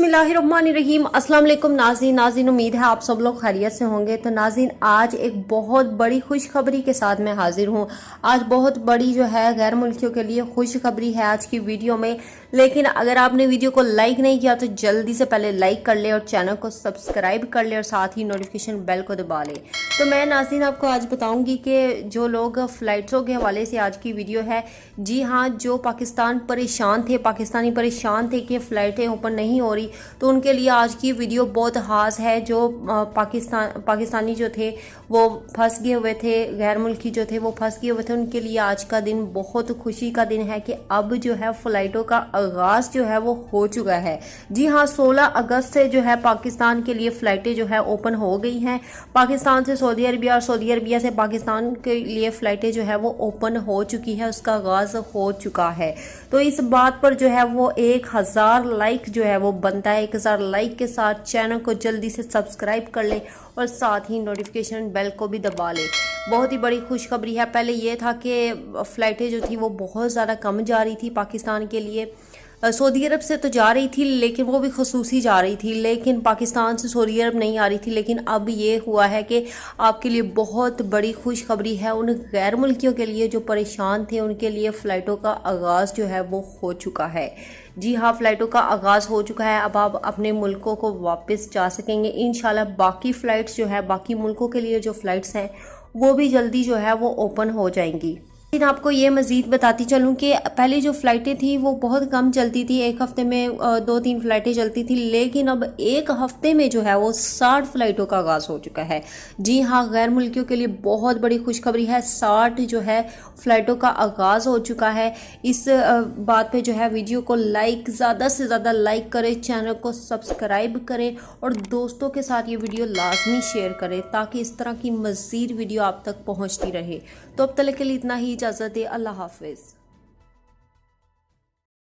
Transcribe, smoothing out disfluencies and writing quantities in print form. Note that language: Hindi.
बिस्मिल्लाहिर्रहमानिर्रहीम। अस्सलाम वालेकुम नाज़रीन, उम्मीद है आप सब लोग खैरियत से होंगे। तो नाज़रीन, आज एक बहुत बड़ी खुशखबरी के साथ मैं हाजिर हूँ। आज बहुत बड़ी जो है गैर मुल्कियों के लिए खुशखबरी है आज की वीडियो में। लेकिन अगर आपने वीडियो को लाइक नहीं किया तो जल्दी से पहले लाइक कर ले और चैनल को सब्सक्राइब कर ले और साथ ही नोटिफिकेशन बेल को दबा ले। तो मैं नाज़रीन आपको आज बताऊंगी कि जो लोग फ़्लाइट्सों के हवाले से आज की वीडियो है। जी हाँ, जो पाकिस्तानी परेशान थे कि फ़्लाइटें ओपन नहीं हो रही, तो उनके लिए आज की वीडियो बहुत खास है। जो पाकिस्तानी जो थे वो फंस गए हुए थे, गैर मुल्की जो थे वो फंस गए हुए थे, उनके लिए आज का दिन बहुत खुशी का दिन है कि अब जो है फ़्लाइटों का आगाज़ जो है वो हो चुका है। जी हाँ, 16 अगस्त से जो है पाकिस्तान के लिए फ़्लाइटें जो है ओपन हो गई हैं। पाकिस्तान से सऊदी अरबिया और सऊदी अरबिया से पाकिस्तान के लिए फ़्लाइटें जो है वो ओपन हो चुकी है, उसका आगाज़ हो चुका है। तो इस बात पर जो है वो 1000 लाइक जो है वो बनता है। 1000 लाइक के साथ चैनल को जल्दी से सब्सक्राइब कर ले और साथ ही नोटिफिकेशन बेल को भी दबा ले। बहुत ही बड़ी खुशखबरी है। पहले ये था कि फ़्लाइटें जो थी वो बहुत ज़्यादा कम जा रही थी पाकिस्तान के लिए। सऊदी अरब से तो जा रही थी लेकिन वो भी खसूसी जा रही थी, लेकिन पाकिस्तान से सऊदी अरब नहीं आ रही थी। लेकिन अब ये हुआ है कि आपके लिए बहुत बड़ी खुशखबरी है। उन गैर मुल्कियों के लिए जो परेशान थे उनके लिए फ़्लाइटों का आगाज़ जो है वो हो चुका है। जी हाँ, फ़्लाइटों का आगाज़ हो चुका है। अब आप अपने मुल्कों को वापस जा सकेंगे इंशाल्लाह। बाकी फ़्लाइट्स जो है, बाकी मुल्कों के लिए जो फ़्लाइट्स हैं वो भी जल्दी जो है वो ओपन हो जाएंगी। लेकिन आपको ये मज़ीद बताती चलूँ कि पहले जो फ़्लाइटें थी वो बहुत कम चलती थी। एक हफ़्ते में 2-3 फ़्लाइटें चलती थी, लेकिन अब एक हफ़्ते में जो है वो 60 फ़्लाइटों का आगाज़ हो चुका है। जी हाँ, गैर मुल्कियों के लिए बहुत बड़ी खुशखबरी है। 60 जो है फ़्लाइटों का आगाज़ हो चुका है। इस बात पे जो है वीडियो को लाइक, ज़्यादा से ज़्यादा लाइक करें, चैनल को सब्सक्राइब करें और दोस्तों के साथ ये वीडियो लाजमी शेयर करें ताकि इस तरह की मज़ीद वीडियो आप तक पहुँचती रहे। तो अब तक के लिए इतना ही। इजाज़त दे। अल्लाह हाफ़िज़।